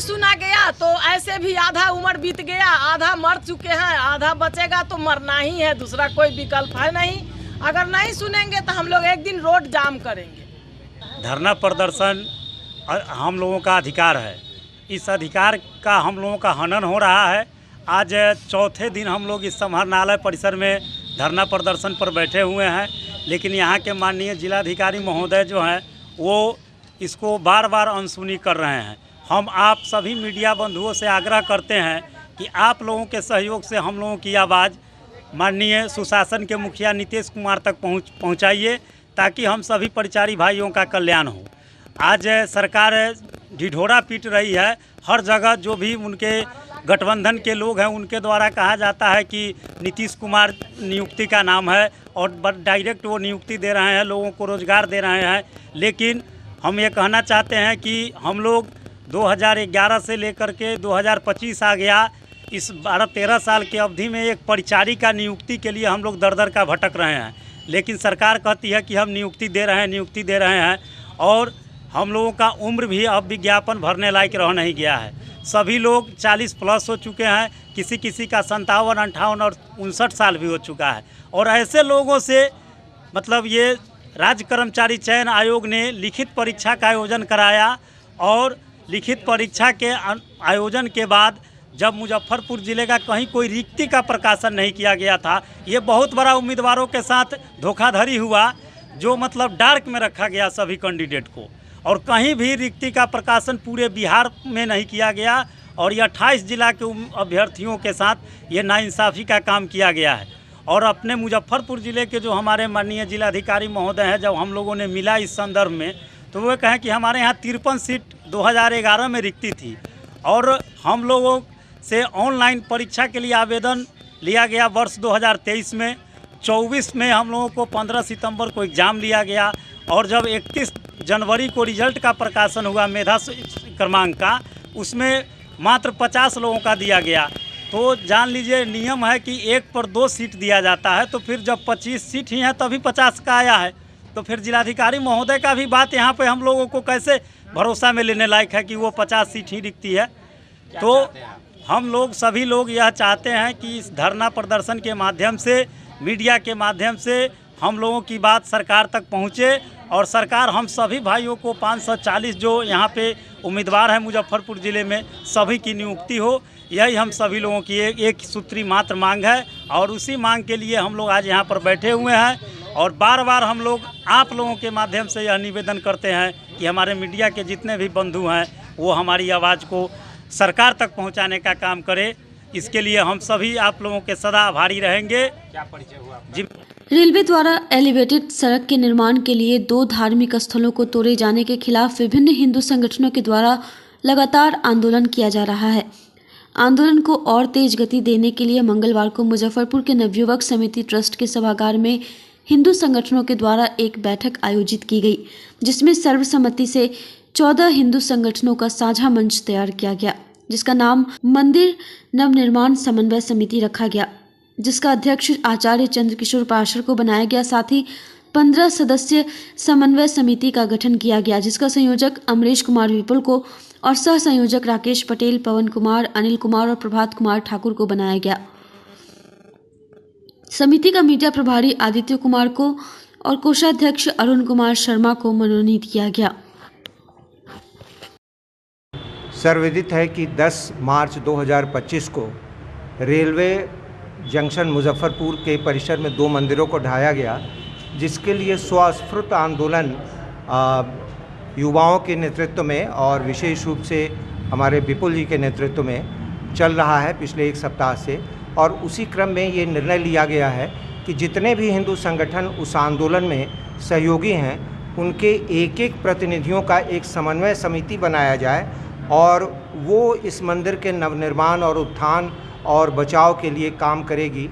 सुना गया तो ऐसे भी आधा उम्र बीत गया, आधा मर चुके हैं, आधा बचेगा तो मरना ही है, दूसरा कोई विकल्प है नहीं। अगर नहीं सुनेंगे तो हम लोग एक दिन रोड जाम करेंगे। धरना प्रदर्शन हम लोगों का अधिकार है, इस अधिकार का हम लोगों का हनन हो रहा है। आज चौथे दिन हम लोग इस समाहरणालय परिसर में धरना प्रदर्शन पर बैठे हुए हैं, लेकिन यहाँ के माननीय जिलाधिकारी महोदय जो हैं वो इसको बार बार अनसुनी कर रहे हैं। हम आप सभी मीडिया बंधुओं से आग्रह करते हैं कि आप लोगों के सहयोग से हम लोगों की आवाज़ माननीय सुशासन के मुखिया नीतीश कुमार तक पहुँचाइए, ताकि हम सभी परिचारी भाइयों का कल्याण हो। आज सरकार ढिढोरा पीट रही है, हर जगह जो भी उनके गठबंधन के लोग हैं उनके द्वारा कहा जाता है कि नीतीश कुमार नियुक्ति का नाम है और डायरेक्ट वो नियुक्ति दे रहे हैं, लोगों को रोज़गार दे रहे हैं। लेकिन हम ये कहना चाहते हैं कि हम लोग 2011 से लेकर के 2025 आ गया, इस 12-13 साल की अवधि में एक परिचारी का नियुक्ति के लिए हम लोग दर का भटक रहे हैं। लेकिन सरकार कहती है कि हम नियुक्ति दे रहे हैं और हम लोगों का उम्र भी अब विज्ञापन भरने लायक रह नहीं गया है। सभी लोग 40 प्लस हो चुके हैं, किसी का 57, 58 और 59 साल भी हो चुका है। और ऐसे लोगों से मतलब ये राज्य कर्मचारी चयन आयोग ने लिखित परीक्षा का आयोजन कराया और लिखित परीक्षा के आयोजन के बाद जब मुजफ्फरपुर ज़िले का कहीं कोई रिक्ति का प्रकाशन नहीं किया गया था, ये बहुत बड़ा उम्मीदवारों के साथ धोखाधड़ी हुआ, जो मतलब डार्क में रखा गया सभी कैंडिडेट को। और कहीं भी रिक्ति का प्रकाशन पूरे बिहार में नहीं किया गया और ये 28 जिला के अभ्यर्थियों के साथ ये नाइंसाफ़ी का काम किया गया है। और अपने मुजफ्फरपुर ज़िले के जो हमारे माननीय जिलाधिकारी महोदय हैं, जब हम लोगों ने मिला इस संदर्भ में, तो वो कहें कि हमारे यहाँ 53 सीट 2011 में रिक्ति थी और हम लोगों से ऑनलाइन परीक्षा के लिए आवेदन लिया गया वर्ष 2023 में। 24 में हम लोगों को 15 सितंबर को एग्ज़ाम लिया गया और जब 31 जनवरी को रिजल्ट का प्रकाशन हुआ मेधा क्रमांक का, उसमें मात्र 50 लोगों का दिया गया। तो जान लीजिए नियम है कि 1 पर 2 सीट दिया जाता है, तो फिर जब 25 सीट ही हैं तभी 50 का आया है, तो फिर जिलाधिकारी महोदय का भी बात यहाँ पे हम लोगों को कैसे भरोसा में लेने लायक है कि वो 50 सीट ही दिखती है। तो हम लोग सभी लोग यह चाहते हैं कि इस धरना प्रदर्शन के माध्यम से, मीडिया के माध्यम से हम लोगों की बात सरकार तक पहुँचे और सरकार हम सभी भाइयों को 540 जो यहाँ पे उम्मीदवार हैं मुजफ्फरपुर ज़िले में, सभी की नियुक्ति हो। यही हम सभी लोगों की एक सूत्री मात्र मांग है और उसी मांग के लिए हम लोग आज यहाँ पर बैठे हुए हैं। और बार बार हम लोग आप लोगों के माध्यम से यह निवेदन करते हैं कि हमारे मीडिया के जितने भी बंधु हैं वो हमारी आवाज़ को सरकार तक पहुँचाने का काम करें। इसके लिए हम सभी आप लोगों के सदा आभारी रहेंगे। क्या परिचय हुआ जी? रेलवे द्वारा एलिवेटेड सड़क के निर्माण के लिए 2 धार्मिक स्थलों को तोड़े जाने के खिलाफ विभिन्न हिंदू संगठनों के द्वारा लगातार आंदोलन किया जा रहा है। आंदोलन को और तेज गति देने के लिए मंगलवार को मुजफ्फरपुर के नवयुवक समिति ट्रस्ट के सभागार में हिंदू संगठनों के द्वारा एक बैठक आयोजित की गई, जिसमें सर्वसम्मति से 14 हिंदू संगठनों का साझा मंच तैयार किया गया, जिसका नाम मंदिर नवनिर्माण समन्वय समिति रखा गया, जिसका अध्यक्ष आचार्य चंद्रकिशोर पार्षद को बनाया गया। साथ ही 15 सदस्य समन्वय समिति का गठन किया गया, जिसका संयोजक अमरीश कुमार विपुल को और सह संयोजक राकेश पटेल, पवन कुमार, अनिल कुमार और प्रभात कुमार ठाकुर को बनाया गया। समिति का मीडिया प्रभारी आदित्य कुमार को और कोषाध्यक्ष अरुण कुमार शर्मा को मनोनीत किया गया। सर्वविदित है कि 10 मार्च 2025 को रेलवे जंक्शन मुजफ्फरपुर के परिसर में 2 मंदिरों को ढाया गया, जिसके लिए स्वस्फूर्त आंदोलन युवाओं के नेतृत्व में और विशेष रूप से हमारे विपुल जी के नेतृत्व में चल रहा है पिछले 1 सप्ताह से। और उसी क्रम में ये निर्णय लिया गया है कि जितने भी हिंदू संगठन उस आंदोलन में सहयोगी हैं, उनके एक प्रतिनिधियों का एक समन्वय समिति बनाया जाए और वो इस मंदिर के नवनिर्माण और उत्थान और बचाव के लिए काम करेगी।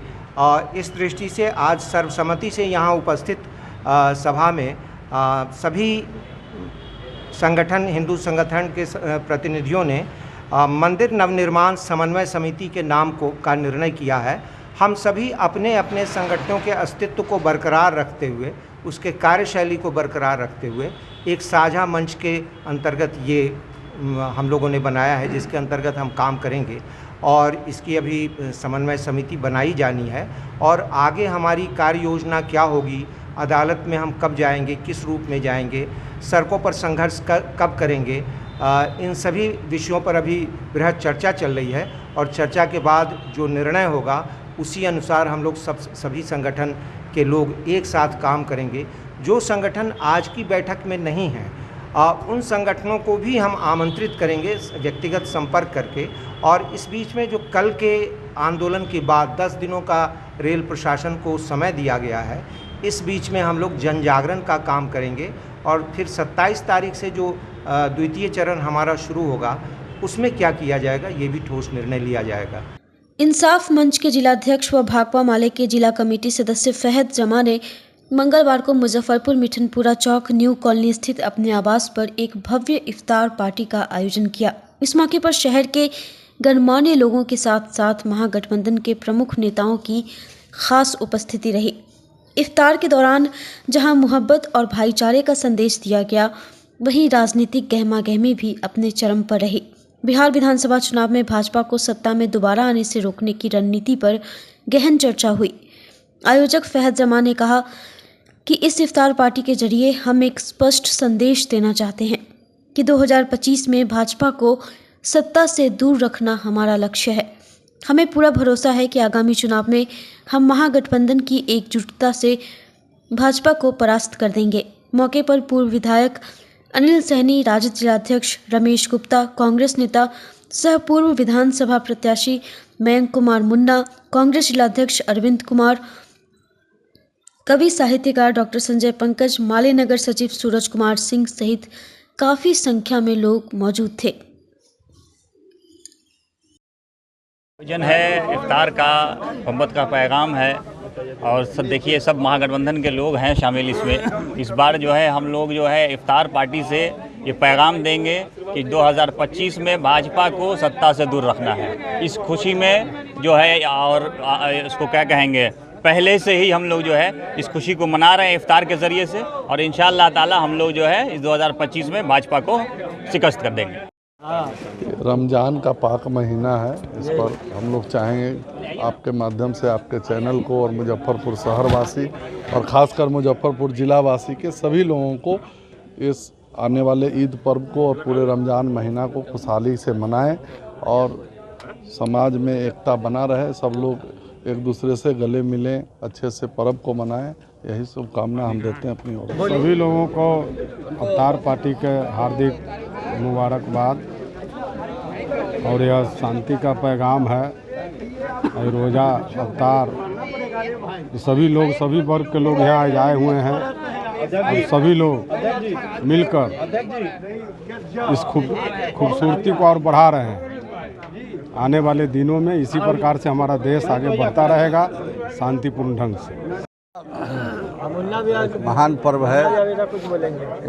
इस दृष्टि से आज सर्वसम्मति से यहाँ उपस्थित सभा में सभी संगठन, हिंदू संगठन के प्रतिनिधियों ने मंदिर नवनिर्माण समन्वय समिति के नाम का निर्णय किया है। हम सभी अपने अपने संगठनों के अस्तित्व को बरकरार रखते हुए, उसके कार्यशैली को बरकरार रखते हुए एक साझा मंच के अंतर्गत ये हम लोगों ने बनाया है, जिसके अंतर्गत हम काम करेंगे। और इसकी अभी समन्वय समिति बनाई जानी है और आगे हमारी कार्य योजना क्या होगी, अदालत में हम कब जाएंगे, किस रूप में जाएंगे, सड़कों पर संघर्ष कब करेंगे, इन सभी विषयों पर अभी बृहद चर्चा चल रही है। और चर्चा के बाद जो निर्णय होगा उसी अनुसार हम लोग सभी संगठन के लोग एक साथ काम करेंगे। जो संगठन आज की बैठक में नहीं हैं, उन संगठनों को भी हम आमंत्रित करेंगे व्यक्तिगत संपर्क करके। और इस बीच में जो कल के आंदोलन के बाद 10 दिनों का रेल प्रशासन को समय दिया गया है, इस बीच में हम लोग जन जागरण का काम करेंगे और फिर 27 तारीख से जो द्वितीय चरण हमारा शुरू होगा, उसमें क्या किया जाएगा, ये भी ठोस निर्णय लिया जाएगा। इंसाफ मंच के जिलाध्यक्ष व भाकपा माले के जिला कमेटी सदस्य फहद जमा ने मंगलवार को मुजफ्फरपुर मिठनपुरा चौक न्यू कॉलोनी स्थित अपने आवास पर एक भव्य इफ्तार पार्टी का आयोजन किया। इस मौके पर शहर के गणमान्य लोगों के साथ साथ महागठबंधन के प्रमुख नेताओं की खास उपस्थिति रही। इफ्तार के दौरान जहां मोहब्बत और भाईचारे का संदेश दिया गया, वहीं राजनीतिक गहमागहमी भी अपने चरम पर रही। बिहार विधानसभा चुनाव में भाजपा को सत्ता में दोबारा आने से रोकने की रणनीति पर गहन चर्चा हुई। आयोजक फहद जमा ने कहा कि इस इफ्तार पार्टी के जरिए हम एक स्पष्ट संदेश देना चाहते हैं कि 2025 में भाजपा को सत्ता से दूर रखना हमारा लक्ष्य है। हमें पूरा भरोसा है कि आगामी चुनाव में हम महागठबंधन की एकजुटता से भाजपा को परास्त कर देंगे। मौके पर पूर्व विधायक अनिल सहनी, राजद जिलाध्यक्ष रमेश गुप्ता, कांग्रेस नेता सह पूर्व विधानसभा प्रत्याशी मयंक कुमार मुन्ना, कांग्रेस जिलाध्यक्ष अरविंद कुमार, कवि साहित्यकार डॉक्टर संजय पंकज, माले नगर सचिव सूरज कुमार सिंह सहित काफी संख्या में लोग मौजूद थे। भोजन है, इफ्तार का मोहब्बत का पैगाम है और सब देखिए सब महागठबंधन के लोग हैं शामिल इसमें। इस बार जो है हम लोग जो है इफ्तार पार्टी से ये पैगाम देंगे कि 2025 में भाजपा को सत्ता से दूर रखना है। इस खुशी में जो है और इसको क्या कहेंगे, पहले से ही हम लोग जो है इस खुशी को मना रहे हैं इफ्तार के ज़रिए से और इंशाअल्लाह ताला हम लोग जो है इस 2025 में भाजपा को शिकस्त कर देंगे। रमज़ान का पाक महीना है, इस पर हम लोग चाहेंगे आपके माध्यम से आपके चैनल को और मुजफ्फरपुर शहरवासी और ख़ासकर मुजफ्फरपुर ज़िलावासी के सभी लोगों को इस आने वाले ईद पर्व को और पूरे रमज़ान महीना को खुशहाली से मनाएं और समाज में एकता बना रहे, सब लोग एक दूसरे से गले मिलें, अच्छे से पर्व को मनाएं, यही शुभकामना हम देते हैं अपनी ओर। सभी लोगों को इफ्तार पार्टी के हार्दिक मुबारकबाद और यह शांति का पैगाम है। और रोज़ा इफ्तार सभी लोग, सभी वर्ग के लोग यहाँ आए हुए हैं और सभी लोग मिलकर इस खूबसूरती को और बढ़ा रहे हैं। आने वाले दिनों में इसी प्रकार से हमारा देश आगे बढ़ता रहेगा शांतिपूर्ण ढंग से। महान पर्व है,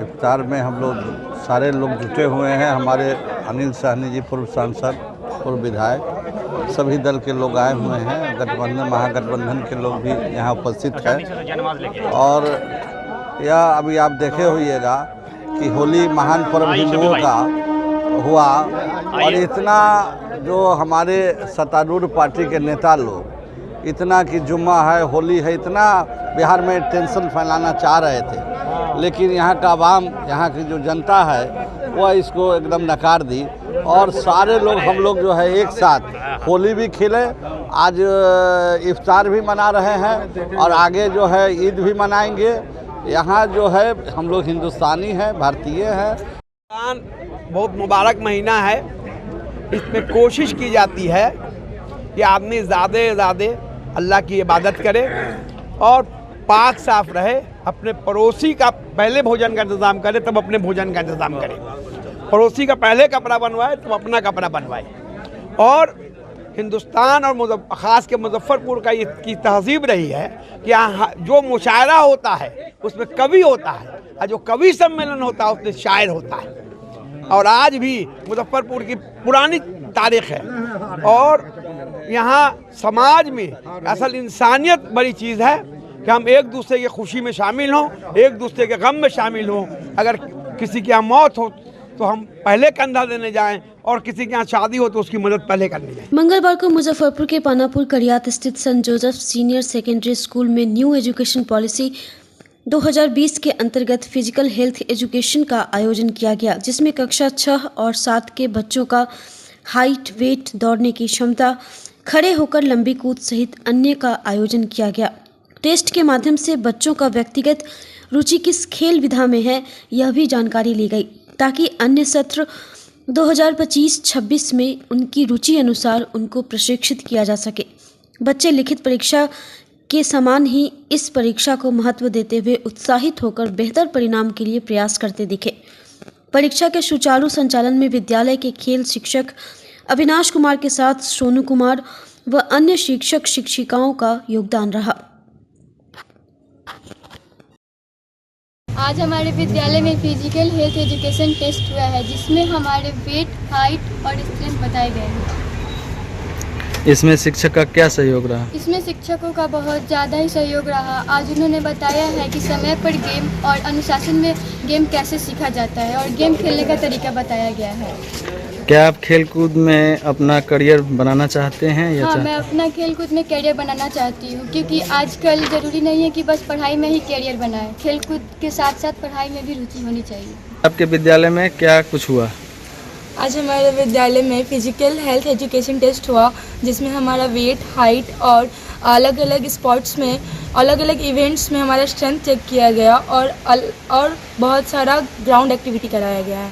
इफ्तार में हम लोग सारे लोग जुटे हुए हैं। हमारे अनिल साहनी जी पूर्व सांसद, पूर्व विधायक, सभी दल के लोग आए हुए हैं। गठबंधन महागठबंधन के लोग भी यहाँ उपस्थित हैं और यह अभी आप देखे होइएगा कि होली महान पर्व हिंदुओं का हुआ और इतना जो हमारे सत्तारूढ़ पार्टी के नेता लोग इतना कि जुम्मा है, होली है, इतना बिहार में टेंशन फैलाना चाह रहे थे, लेकिन यहाँ का आवाम, यहाँ की जो जनता है वह इसको एकदम नकार दी और सारे लोग हम लोग जो है एक साथ होली भी खेले, आज इफ्तार भी मना रहे हैं और आगे जो है ईद भी मनाएंगे। यहाँ जो है हम लोग हिंदुस्तानी हैं, भारतीय हैं। बहुत मुबारक महीना है, इसमें कोशिश की जाती है कि आदमी ज़्यादा से ज़्यादा अल्लाह की इबादत करे और पाक साफ रहे, अपने पड़ोसी का पहले भोजन का इंतज़ाम करे तब अपने भोजन का इंतज़ाम करे, पड़ोसी का पहले कपड़ा बनवाए तब अपना कपड़ा बनवाए। और हिंदुस्तान और ख़ास के मुजफ्फरपुर का ये की तहज़ीब रही है कि यहाँ जो मुशायरा होता है उसमें कवि होता है और जो कवि सम्मेलन होता है उसमें शायर होता है। और आज भी मुजफ्फरपुर की पुरानी तारीख़ है और यहाँ समाज में असल इंसानियत बड़ी चीज़ है कि हम एक दूसरे की खुशी में शामिल हों, एक दूसरे के गम में शामिल हों। अगर किसी की यहाँ मौत हो तो हम पहले कंधा देने जाएं और किसी के यहाँ शादी हो तो उसकी मदद पहले करनी है। मंगलवार को मुजफ्फरपुर के पानापुर करियात स्थित Saint Joseph senior secondary school में न्यू एजुकेशन पॉलिसी 2020 के अंतर्गत फिजिकल हेल्थ एजुकेशन का आयोजन किया गया, जिसमें कक्षा 6 और 7 के बच्चों का हाइट, वेट, दौड़ने की क्षमता, खड़े होकर लंबी कूद सहित अन्य का आयोजन किया गया। टेस्ट के माध्यम से बच्चों का व्यक्तिगत रुचि किस खेल विधा में है यह भी जानकारी ली गई, ताकि अन्य सत्र 2025-26 में उनकी रुचि अनुसार उनको प्रशिक्षित किया जा सके। बच्चे लिखित परीक्षा के समान ही इस परीक्षा को महत्व देते हुए उत्साहित होकर बेहतर परिणाम के लिए प्रयास करते दिखे। परीक्षा के सुचारू संचालन में विद्यालय के खेल शिक्षक अविनाश कुमार के साथ सोनू कुमार व अन्य शिक्षक शिक्षिकाओं का योगदान रहा। आज हमारे विद्यालय में फिजिकल हेल्थ एजुकेशन टेस्ट हुआ है, जिसमें हमारे वेट, हाइट और स्ट्रेंथ बताए गए हैं। इसमें शिक्षक का क्या सहयोग रहा? इसमें शिक्षकों का बहुत ज़्यादा ही सहयोग रहा। आज उन्होंने बताया है कि समय पर गेम और अनुशासन में गेम कैसे सीखा जाता है और गेम खेलने का तरीका बताया गया है। क्या आप खेलकूद में अपना करियर बनाना चाहते हैं या हाँ, मैं अपना खेलकूद में करियर बनाना चाहती हूँ, क्योंकि आजकल ज़रूरी नहीं है कि बस पढ़ाई में ही करियर बनाए, खेलकूद के साथ साथ पढ़ाई में भी रुचि होनी चाहिए। आपके विद्यालय में क्या कुछ हुआ? आज हमारे विद्यालय में फिजिकल हेल्थ एजुकेशन टेस्ट हुआ, जिसमें हमारा वेट, हाइट और अलग अलग स्पोर्ट्स में, अलग अलग इवेंट्स में हमारा स्ट्रेंथ चेक किया गया और बहुत सारा ग्राउंड एक्टिविटी कराया गया है।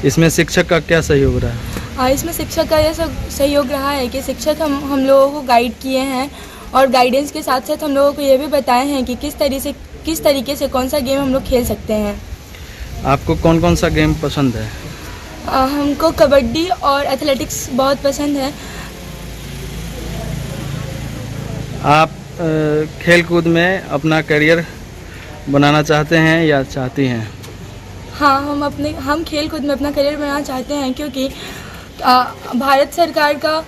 इसमें शिक्षक का क्या सहयोग रहा? इसमें शिक्षक का यह सहयोग रहा है कि शिक्षक हम लोगों को गाइड किए हैं और गाइडेंस के साथ साथ हम लोगों को ये भी बताए हैं कि किस तरीके से कौन सा गेम हम लोग खेल सकते हैं। आपको कौन कौन सा गेम पसंद है? हमको कबड्डी और एथलेटिक्स बहुत पसंद है। आप खेल कूद में अपना करियर बनाना चाहते हैं या चाहती हैं? हाँ, हम खेल कूद में अपना करियर बनाना चाहते हैं क्योंकि भारत सरकार का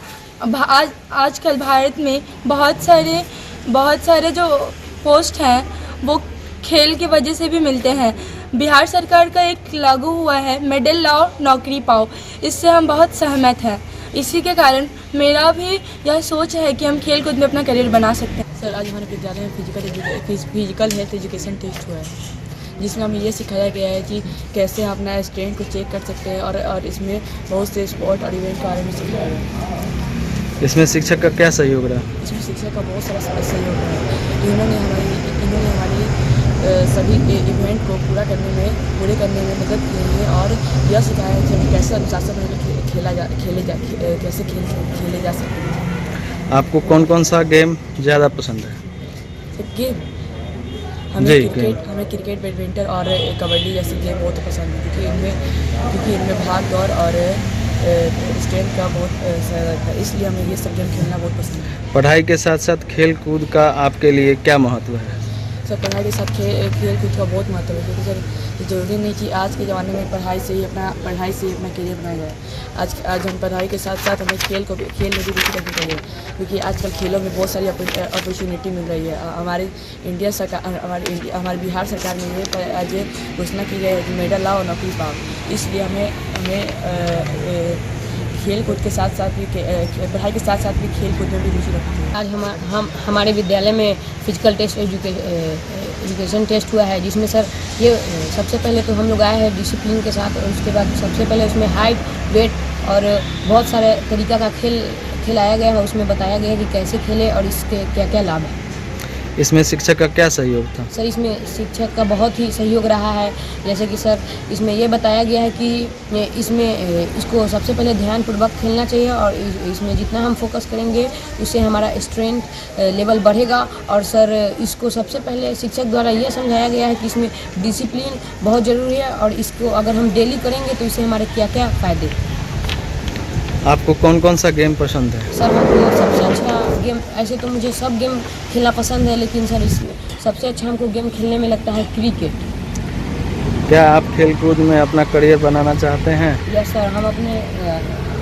आजकल भारत में बहुत सारे जो पोस्ट हैं वो खेल की वजह से भी मिलते हैं। बिहार सरकार का एक लागू हुआ है मेडल लाओ नौकरी पाओ, इससे हम बहुत सहमत हैं। इसी के कारण मेरा भी यह सोच है कि हम खेल कूद में अपना करियर बना सकते हैं। सर, आज हमारे विद्यालय में फिजिकल हेल्थ एजुकेशन टेस्ट हुआ है जिसमें हमें ये सिखाया गया है कि कैसे हम अपना स्ट्रेंथ को चेक कर सकते हैं और इसमें बहुत से स्पोर्ट और इवेंट के बारे में सिखाया गया। इसमें शिक्षक का क्या सहयोग रहा? इसमें शिक्षक का बहुत सारा सहयोग रहा। इन्होंने हमारी सभी इवेंट को पूरे करने में मदद की है और यह सिखाया है कि हम कैसे अनुशासन में कैसे खेले जा सकते हैं। आपको कौन कौन सा गेम ज़्यादा पसंद है? गेम हमें क्रिकेट बैडमिंटन और कबड्डी जैसे गेम बहुत पसंद है क्योंकि इनमें भाग दौड़ और स्ट्रेंथ का बहुत ज़्यादा है, इसलिए हमें ये सब गेम खेलना बहुत पसंद है। पढ़ाई के साथ साथ खेल कूद का आपके लिए क्या महत्व है? सर, पढ़ाई के साथ खेल कूद का बहुत महत्व है क्योंकि सर ज़रूरी नहीं कि आज के ज़माने में पढ़ाई से ही अपना करियर बनाया जाए। आज हम पढ़ाई के साथ साथ हमें खेल में भी रुचि रखनी चाहिए क्योंकि आजकल खेलों में बहुत सारी अपॉर्चुनिटी मिल रही है। हमारी बिहार सरकार में ये आज घोषणा की गई है कि मेडल लाओ नौकरी पाओ, इसलिए हमें खेल कूद के साथ साथ भी पढ़ाई के साथ साथ भी खेल कूद में भी रुचि रखते हैं। आज हमारे विद्यालय में फिजिकल टेस्ट एजुकेशन टेस्ट हुआ है जिसमें सर ये सबसे पहले तो हम लोग आए हैं डिसिप्लिन के साथ और उसके बाद सबसे पहले उसमें हाइट वेट और बहुत सारे तरीका का खेल खिलाया गया है। उसमें बताया गया है कि कैसे खेले और इसके क्या क्या लाभ है। इसमें शिक्षक का क्या सहयोग था? सर, इसमें शिक्षक का बहुत ही सहयोग रहा है। जैसे कि सर इसमें ये बताया गया है कि इसको सबसे पहले ध्यानपूर्वक खेलना चाहिए और इसमें जितना हम फोकस करेंगे उससे हमारा स्ट्रेंथ लेवल बढ़ेगा। और सर इसको सबसे पहले शिक्षक द्वारा ये समझाया गया है कि इसमें डिसिप्लिन बहुत ज़रूरी है और इसको अगर हम डेली करेंगे तो इससे हमारे क्या क्या फ़ायदे। आपको कौन कौन सा गेम पसंद है? सर, हमको सबसे अच्छा गेम, ऐसे तो मुझे सब गेम खेलना पसंद है लेकिन सर इसमें सबसे अच्छा हमको गेम खेलने में लगता है क्रिकेट। क्या आप खेलकूद में अपना करियर बनाना चाहते हैं? यस सर,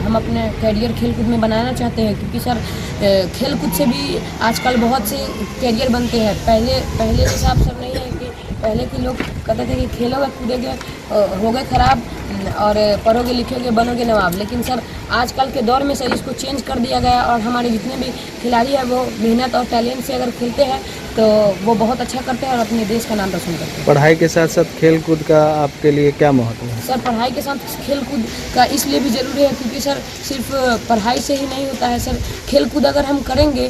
हम अपने करियर खेलकूद में बनाना चाहते हैं क्योंकि सर खेलकूद से भी आजकल बहुत से करियर बनते हैं। पहले हिसाब सर नहीं है कि पहले के लोग कहते थे कि खेलोगे कूदोगे हो गए ख़राब और पढ़ोगे लिखोगे बनोगे नवाब, लेकिन सर आजकल के दौर में सर इसको चेंज कर दिया गया और हमारे जितने भी खिलाड़ी हैं वो मेहनत और टैलेंट से अगर खेलते हैं तो वो बहुत अच्छा करते हैं और अपने देश का नाम रोशन करते हैं। पढ़ाई के साथ साथ खेल कूद का आपके लिए क्या महत्व है? सर, पढ़ाई के साथ खेल कूद का इसलिए भी ज़रूरी है क्योंकि सर सिर्फ पढ़ाई से ही नहीं होता है। सर खेल कूद अगर हम करेंगे,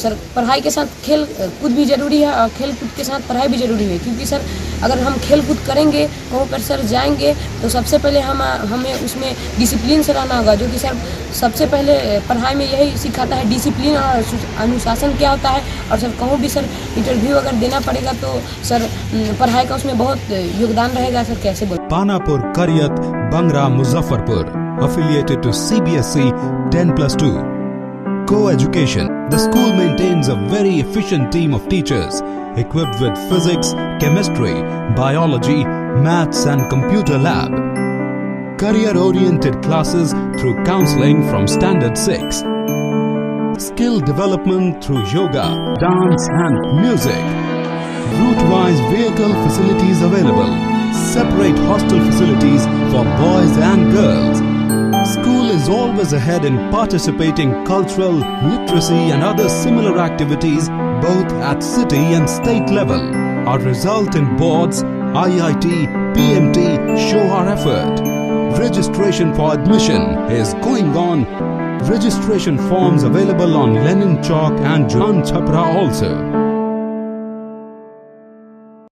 सर पढ़ाई के साथ खेल कूद भी ज़रूरी है और खेल कूद के साथ पढ़ाई भी ज़रूरी है क्योंकि सर अगर हम खेल कूद करेंगे वहाँ पर सर जाएंगे तो सबसे पहले हमें उसमें डिसिप्लिन से रहना होगा, जो कि सर सबसे पहले पढ़ाई में यही सिखाता है डिसिप्लिन और अनुशासन क्या होता है। और सर कहूँ भी सर इंटरव्यू अगर देना पड़ेगा तो सर पढ़ाई का उसमें बहुत योगदान रहेगा। सर कैसे बोल पानापुर करियत बंगरा Muzaffarpur affiliated to CBSE 10+2 co-education. The school maintains a very efficient team of teachers equipped with physics, chemistry, biology, maths and computer lab. Career-oriented classes through counseling from standard 6. Skill development through yoga, dance and music. Route-wise vehicle facilities available. Separate hostel facilities for boys and girls. School is always ahead in participating cultural, literacy and other similar activities both at city and state level. Our result in boards, IIT, PMT show our effort. Registration for admission is going on. Registration forms available on Lenin Chowk and Jalan Chhapra also.